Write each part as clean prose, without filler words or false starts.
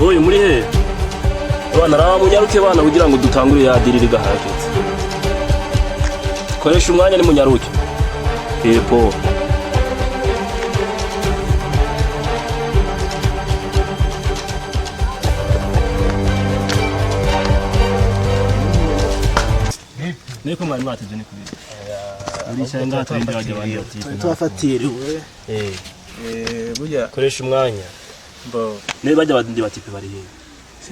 Oye muri he bana raba munyaruke bana kugira ngo dutangure yadirira gahageze koresha umwanya ni munyaruke epo Niko mwari mwateze ni kubiri uri cyangwa turinde bajya bandi bati tubafatiriwe burya koresha umwanya mbo ne bajya bandi batipe bari he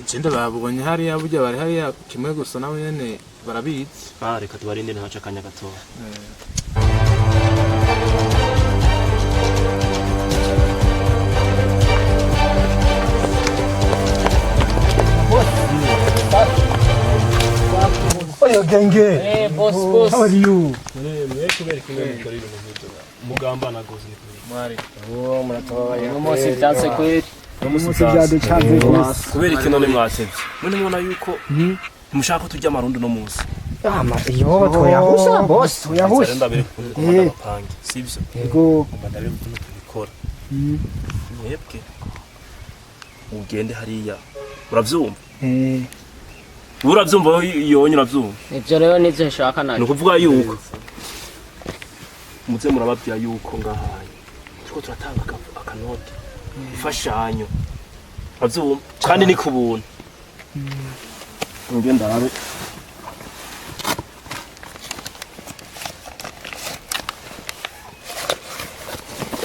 sinda babonye hariya burya bari hariya kimwe gusa nawe nyene barabitse reka tubarinde ntaca kanya gato Oyo genge. Boss. How are you? Mugamba na gozi ni mwari Muratobaye n'umunsi byanse kweri Umunsi byaducanze rwose. kubera iki none mwatevye mwe mubona yuko mushaka tujya amarundo no munsi Iyo twoyahusha boss, twoyahusha. ndabere kupange sivyo Yego. ndabere ukuntu tubikora mwebwe ugende hariya uravyumva uravyumva yonye uravyumva ivyo rero nivyo nshaka naje nukuvuga yuko muze murababwira yuko ngahaye tuko turatanga akanoti ifashanyo uravyumva kandi ni kubuntu ngenda arabe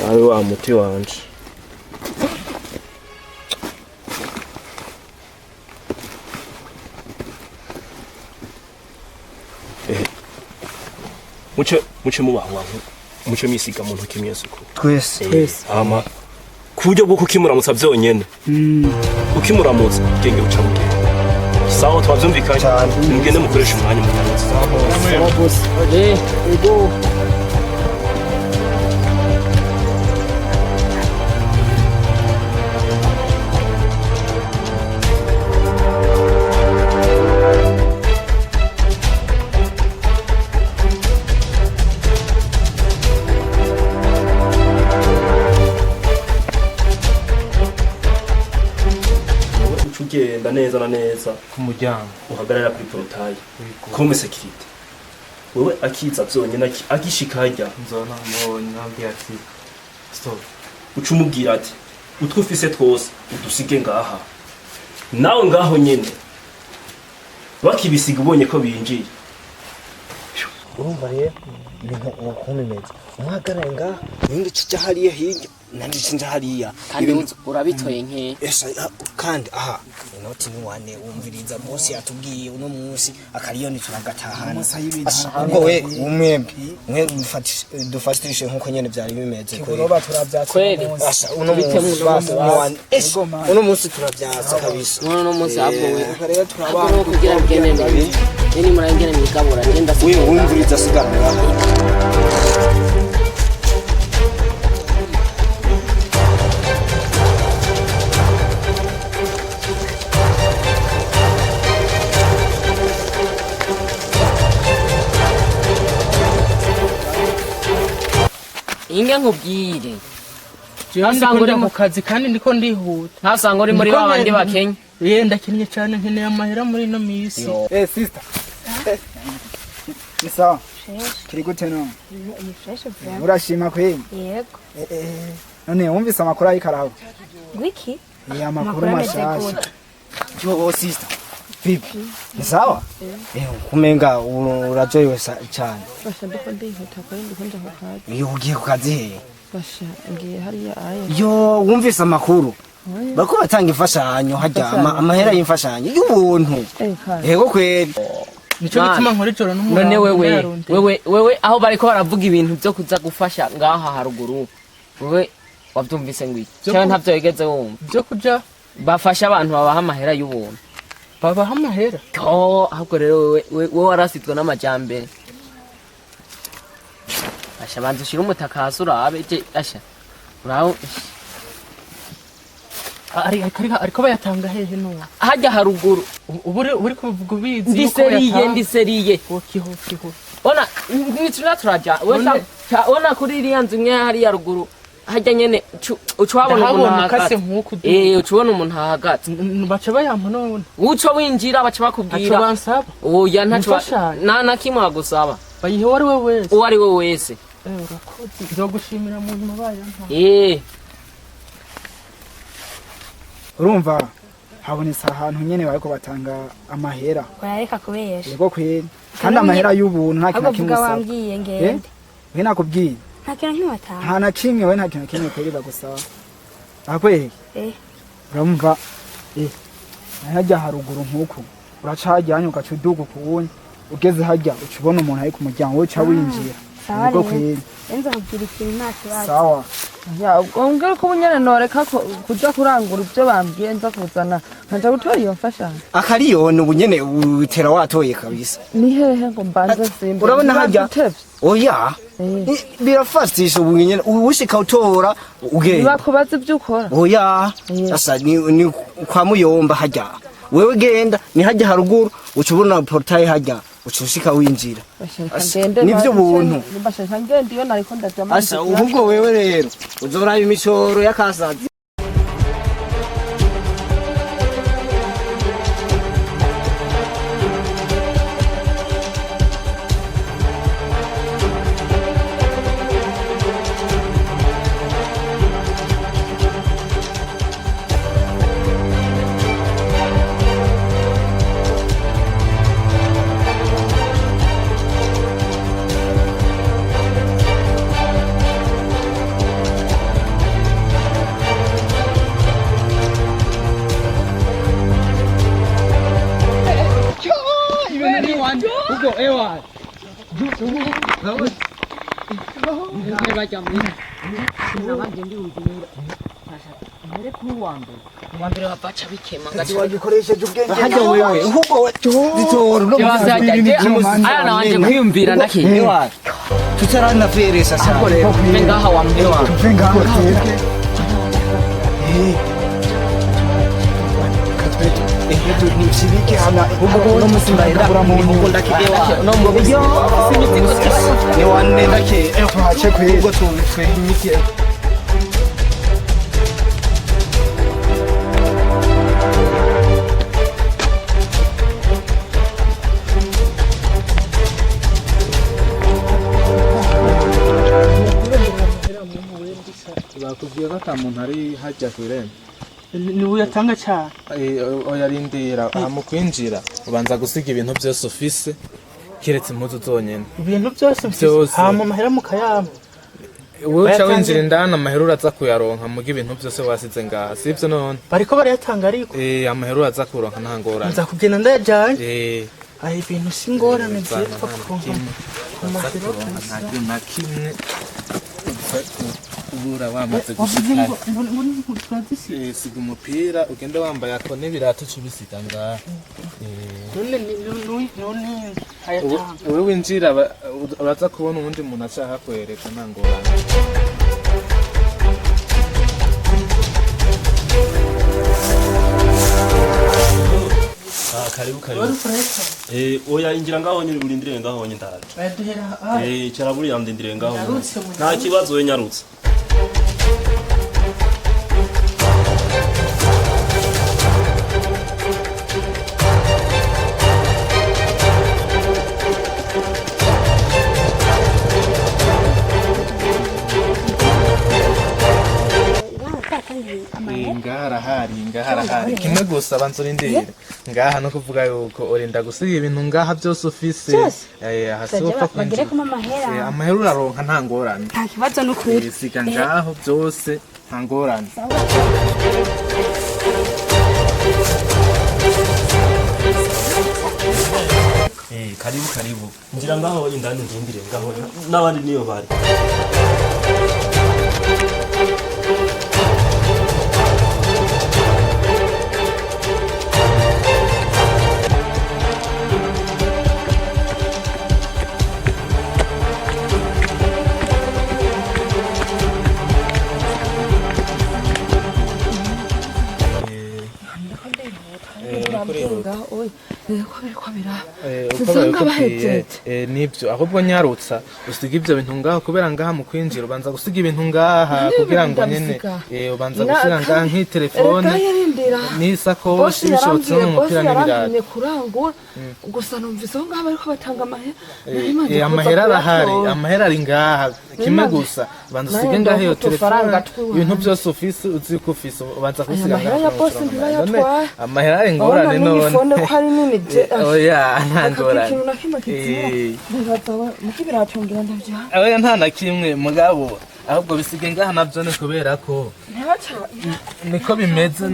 awe wa muti wanje muce mubaho muce misiga mu ntoki myesuko Twese. ama kuburyo bwo kukimuramutsa byonyene ukimuramutsa genge uca mugende sawa twavyumvikanye cyane mugende mukoresha umwanya munyanutse Sawa boss. Yego. ugenda neza na neza ku muryango uhagarara kuri portail comme sécurité wewe akiza byonyene agishika hajya nzona mubonye nabwiye ati stop ucumubwira ati utwufise twose udusige ngaha nawe ngaho nyene bakibisiga ubonye ko binjiye urumva rero ibintu ukomemeza umwagaraye ngaha nindi cija hariya hirya nandi cinja hariya kandi urabitoye nke esa kandi aha inoti ni wane wumviriza boss yatubwiye uno munsi akariyoni turagatahana ubwo we umwembe mwe dufatishe nkuko nyene byari bimeze kweri asa uno munsi turabyasa kabisa uno munsi abwo we rero kugira bigene nabi ni murangene mwigabura ngenda we wumviriza sigara ngaho inge nkubwire Nasanga uri mu kazi kandi ndiko ndihuta. ntasanga uri muri babandi bakenya Ndakinnye cyane nkeneye amahera muri no misi. Sister. Ni sawa. Kiri gute no? Ni fresh bro. Urashima kweli? Yego. None wumvise amakuru ayikaraho? Wiki? Ya makuru mashasha. Yo sister. Bibi. Ni sawa? kumenga urajoyewe cyane Basha ndiko ndihuta kweli ndiko nja ku kazi. iyo ugiye ku kazi he Basha ngiye hariya aya. yo wumvise amakuru bako batanga imfashanyo hajya amahera y'imfashanyo y'ubuntu yego kweli Nico gituma nkora ijoro n'umuriro. none wewe aho bariko baravuga ibintu byo kuza gufasha ngaha haruguru wewe wabyumvise ngwiki cyane ntavyo yegeze wumva byo kuja bafasha abantu babaha amahera y'ubuntu babaha amahera. ahubwo rero wewe warasitwe n'amajambere asha banze ushira umutaka hasi urabe asha uraho ariko bayatanga hehe no hajya haruguru uri kuvuga ubizi ndiseriye kiho ona nituna turaja ona kuri iriya nzu imwe hari ya ruguru hajya nyene ucubona umuntu ahagaze ucubona umuntu ahagaze baca bayampa none uco winjira baca bakubwira bansaba oya ntaco na kimwe bagusaba bayihe wese uwo ari we wese urakoze nzogushimira mu nyuma bayampa urumva habonetse ahantu nyene bariko batanga amahera urareka kubesha yego kweri kandi amahera y'ubuntu nta kintu kimwe usaba wambwiye ngende we nakubwiye nta kintu kimwe batanga nta na kimwe we nta kintu kimwe kweri bagusaba akweri urumva hajya haruguru nk'uku uraca hajyanye ugaca uduga kuwundi ugeze hajya uca ubona umuntu ari ku muryango uca winjira yego kweri enza kugira ikintu nta kibazo sawa umbwira ko ubunyene noreka kuja kurangura ibyo bambwiye nza kuzana nkaja gutora iyo mfashanyo akariyoni ubunyene utera watoye kabisa ni hehe ngo mbanze simba urabona hajya oya birafastisha ubunyene ushika utora ugenda bakubaza ibyo ukora oya sasa ni kwa muyomba hajya wewe genda ni hajya haruguru ucubona portail hajya ucushika winjira nivyo buntu bashaka ngende iyo nariko ndajama asa ubwo wewe rero uzoraba imicoro y'akasazi wambere bapacha bikema wagikoresheje ubwenge hajya wewe ahubwo zitoro no aya nanje kwiyumvira ndaki tutarana fere sasa ngaha wambere wa ngaho twebwe nibike hana no musimba ndabura mu ngo ndakidewa no mu byo ni wanne ndake twache kweli ubwo twe imiti bakubwiye ko ata muntu ari hajya kwiremba ni uyatanga cyane oyarindira mu kwinjira ubanza gusiga ibintu byose ufise kiretse impuzu zonyene ibintu byose hama amahera mukayama wowe uca winjira indani amahera uraza kuyaronka muga ibintu byose wasize ngaha sivyo none bariko barayatanga ariko amahera uraza kuronka nta ngorane nza kugenda ndayajyanye ibintu si ingorane byitwa kuronka amahera nta kintu na kimwe ubura wamaze gushika siga umupira ugende wambaye ako n'ibirato cubisiga ngaha none ayatanga wewe winjira uraza kubona uwundi muntu ashaka kwereka nta ngorane karibu oya ingira ngaho nyine urindire ngaho nyine ndaje cyara buri yandindire ngaho nta kibazo we nyarutse ngaharahari kimwe gusa banza urindire ngaha no kuvuga yuko urinda gusiga ibintu ngaha byose ufise hasofa bagere kuma amahera amahera uraronka nta ngorane nta kibazo n'ukuri siga ngaho byose nta ngorane karibu ngira ngaho indani ndindire ngaho n'abandi niyo bari uko babikubwiye nibyo ahubwo nyarutsa usiga ibyo bintu ngaho kubera ngaha mu kwinjira ubanza gusiga ibintu ngaha kugira ngo nyene ubanza gusiga ngaha nk'itelefone n'isakoshi bishobotse n'umupira n'ibirato kurangura gusa numvise aho ngaho bariko batanga amahera arahari amahera ari ngaha kimwe gusa ubanza usige ngaho iyo telefone ibintu byose ufise uzi ko ufise ubanza kusiga ngaho amahera ari ngorane none oya ntangorane oya nta na kimwe mugabo ahubwo bisige ngaha navyo ni kubera ko niko bimeze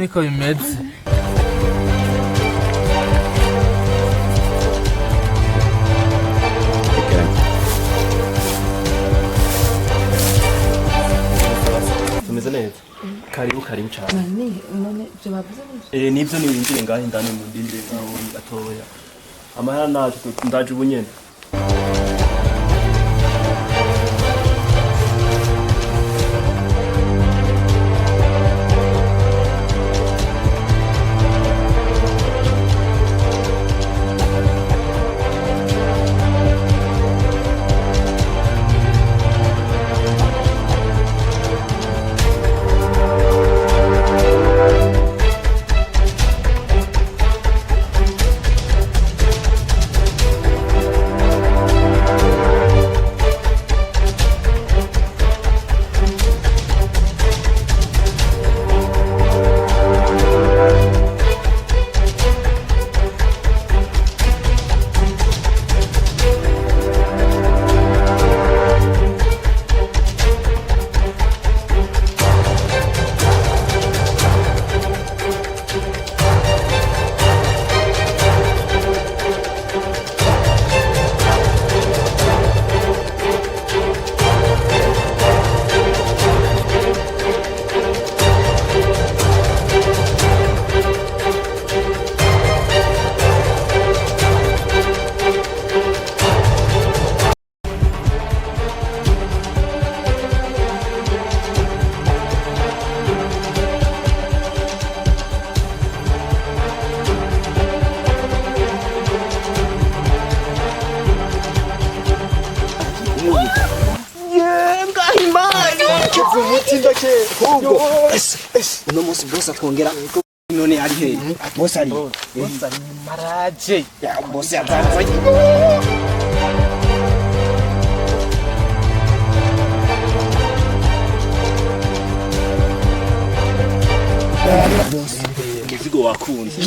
tumeze neza karibu cyane none ibyo bavuze nibyo niwinjire ngaho indani mu ndindire ngaho gatoya amahera ndaje ubu nyene uno munsi bose atwongera none ari he bose ari maraje bose atanzanye umuzigo wakunze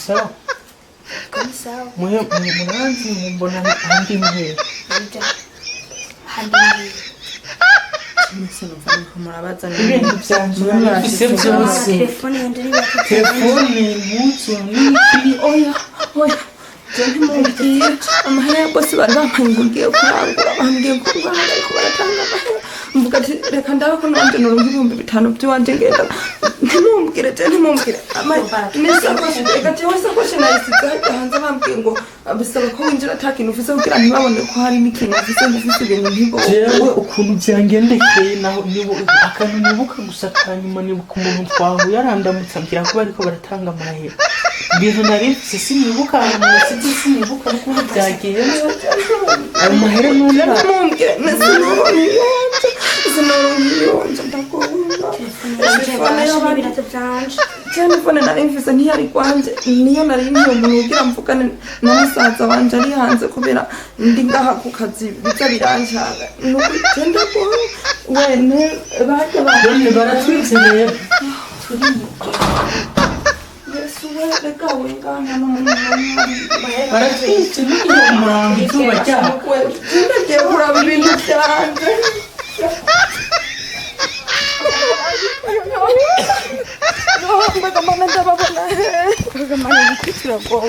sawa Kani sawa. Mwananzi mbona handi mwe Handi. Nisema fanya kumurabaza ni ibintu byanje byose Telefone yandiri bakati. telefone mutu niki oya Jeni mubwiye amahera bose bari bampingugiye kurangura bambwiye ko Rwanda ariko baratanga amahera mvuga ati reka ndaho ko nanje noronka 5,000 by'iwanje ngenda ntimumbwire n'isakoshi reka jewe isakoshi nayisize hajya hanze bambwiye ngo bisaba ko winjira ata kintu ufise kugira ntibabone ko hari n'ikintu ufise ngo ufise ibintu ntibone jewe ukuntu byangendekeye naho nibo akantu nibuka gusa kanyuma nibuka umuntu twahuye arandamutse ambwira ko bariko baratanga amahera ibintu nari sinibuka sinibuka ukuntu byagenze ayo mahera none mumbwire sinoronka ndakubona telefone nari mfise ntiyari kwanje niyo nari niyo muntu ugira mvugane n'umusaza wanje ari hanze kubera ndi ngaha ku kazi biza biranjanga nuko genda ko wene bajya baratwitse rero Yesu reka wengana n'umuntu baratwitse n'iyo umurango izuba ryaka ndagiye kuraba ibintu byanje mbega mana ndababona mbega mana igitira bwoba